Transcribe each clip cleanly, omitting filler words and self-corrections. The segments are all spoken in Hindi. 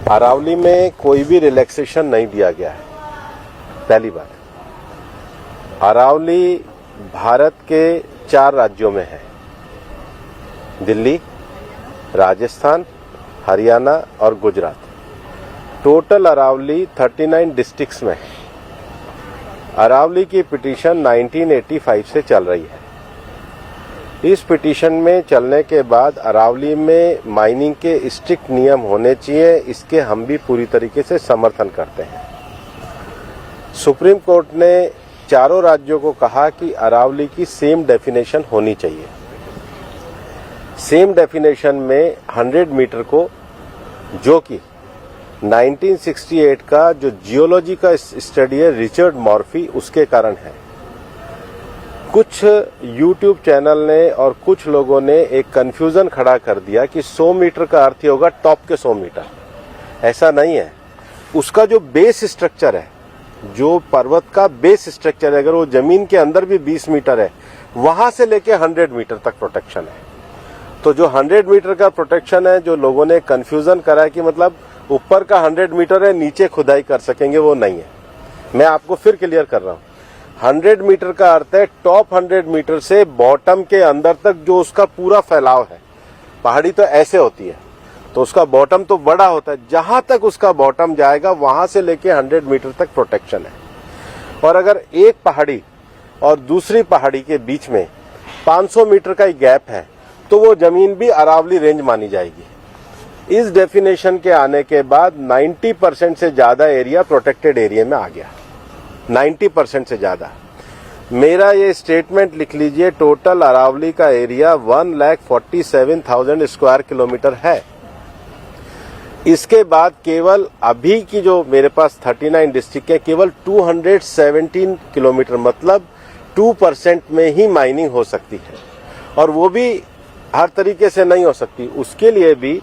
अरावली में कोई भी रिलैक्सेशन नहीं दिया गया है। पहली बात, अरावली भारत के 4 राज्यों में है, दिल्ली, राजस्थान, हरियाणा और गुजरात। टोटल अरावली 39 डिस्ट्रिक्ट्स में है। अरावली की पिटीशन 1985 से चल रही है। इस पिटीशन में चलने के बाद अरावली में माइनिंग के स्ट्रिक्ट नियम होने चाहिए, इसके हम भी पूरी तरीके से समर्थन करते हैं। सुप्रीम कोर्ट ने चारों राज्यों को कहा कि अरावली की सेम डेफिनेशन होनी चाहिए। सेम डेफिनेशन में 100 मीटर को, जो कि 1968 का जो जियोलॉजी का स्टडी है रिचर्ड मॉर्फी, उसके कारण है। कुछ यूट्यूब चैनल ने और कुछ लोगों ने एक कंफ्यूजन खड़ा कर दिया कि 100 मीटर का अर्थ ही होगा टॉप के 100 मीटर। ऐसा नहीं है। उसका जो बेस स्ट्रक्चर है, जो पर्वत का बेस स्ट्रक्चर है, अगर वो जमीन के अंदर भी 20 मीटर है, वहां से लेके 100 मीटर तक प्रोटेक्शन है। तो जो 100 मीटर का प्रोटेक्शन है, जो लोगों ने कंफ्यूजन करा है कि मतलब ऊपर का 100 मीटर है, नीचे खुदाई कर सकेंगे, वो नहीं है। मैं आपको फिर क्लियर कर रहा हूं। 100 मीटर का अर्थ है टॉप 100 मीटर से बॉटम के अंदर तक जो उसका पूरा फैलाव है। पहाड़ी तो ऐसे होती है, तो उसका बॉटम तो बड़ा होता है। जहां तक उसका बॉटम जाएगा वहां से लेके 100 मीटर तक प्रोटेक्शन है। और अगर एक पहाड़ी और दूसरी पहाड़ी के बीच में 500 मीटर का ही गैप है, तो वो जमीन भी अरावली रेंज मानी जाएगी। इस डेफिनेशन के आने के बाद 90% से ज्यादा एरिया प्रोटेक्टेड एरिया में आ गया। 90% से ज्यादा। मेरा ये स्टेटमेंट लिख लीजिए, टोटल अरावली का एरिया 1,47,000 स्क्वायर किलोमीटर है। इसके बाद केवल अभी की जो मेरे पास 39 डिस्ट्रिक्ट है, केवल 217 किलोमीटर, मतलब 2% में ही माइनिंग हो सकती है। और वो भी हर तरीके से नहीं हो सकती। उसके लिए भी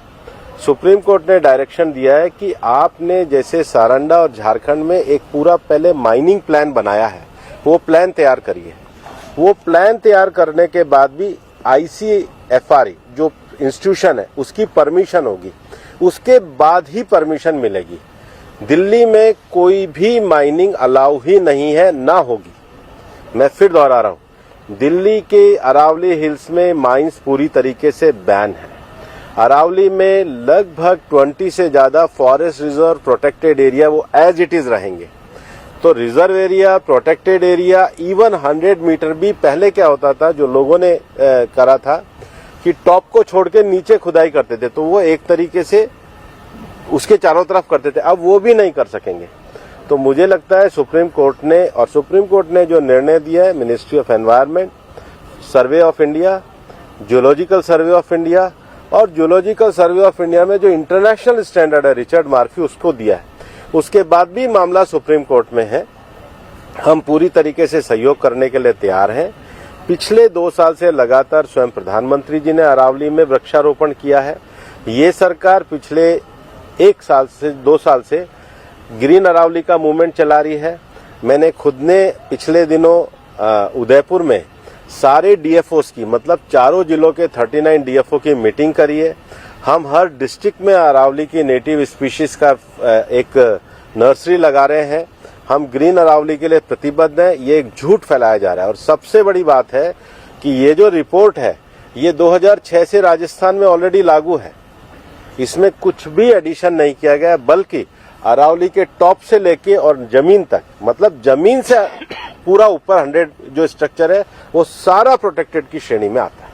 सुप्रीम कोर्ट ने डायरेक्शन दिया है कि आपने जैसे सारंडा और झारखंड में एक पूरा पहले माइनिंग प्लान बनाया है, वो प्लान तैयार करिए। वो प्लान तैयार करने के बाद भी ICFR जो इंस्टीट्यूशन है उसकी परमिशन होगी, उसके बाद ही परमिशन मिलेगी। दिल्ली में कोई भी माइनिंग अलाउ ही नहीं है, ना होगी। मैं फिर दोहरा रहा हूं, दिल्ली के अरावली हिल्स में माइंस पूरी तरीके से बैन है। अरावली में लगभग 20 से ज्यादा फॉरेस्ट रिजर्व प्रोटेक्टेड एरिया वो एज इट इज रहेंगे। तो reserve area, protected area, even 100 meter भी पहले क्या होता था, जो लोगों ने करा था कि टॉप को छोड़ के नीचे खुदाई करते थे, तो वो एक तरीके से उसके चारों तरफ करते थे। अब वो भी नहीं कर सकेंगे। तो मुझे लगता है सुप्रीम कोर्ट ने जो निर्णय दिया है, ministry of environment, survey of India, geological survey of India, और जियोलॉजिकल सर्वे ऑफ इंडिया में जो इंटरनेशनल स्टैंडर्ड है रिचर्ड मॉर्फी, उसको दिया है। उसके बाद भी मामला सुप्रीम कोर्ट में है। हम पूरी तरीके से सहयोग करने के लिए तैयार हैं। पिछले 2 साल से लगातार स्वयं प्रधानमंत्री जी ने अरावली में वृक्षारोपण किया है। ये सरकार पिछले 2 साल से ग्रीन अरावली का मूवमेंट चला रही है। मैंने खुद ने पिछले दिनों उदयपुर में सारे DFOs की, मतलब चारों जिलों के 39 DFO की मीटिंग करी है। हम हर डिस्ट्रिक्ट में अरावली की नेटिव स्पीशीज का एक नर्सरी लगा रहे हैं। हम ग्रीन अरावली के लिए प्रतिबद्ध हैं। ये एक झूठ फैलाया जा रहा है। और सबसे बड़ी बात है कि ये जो रिपोर्ट है, ये 2006 से राजस्थान में ऑलरेडी लागू है। इसमें कुछ भी एडिशन नहीं किया गया, बल्कि अरावली के टॉप से लेके और जमीन तक, मतलब जमीन से पूरा ऊपर 100 जो स्ट्रक्चर है, वो सारा प्रोटेक्टेड की श्रेणी में आता है।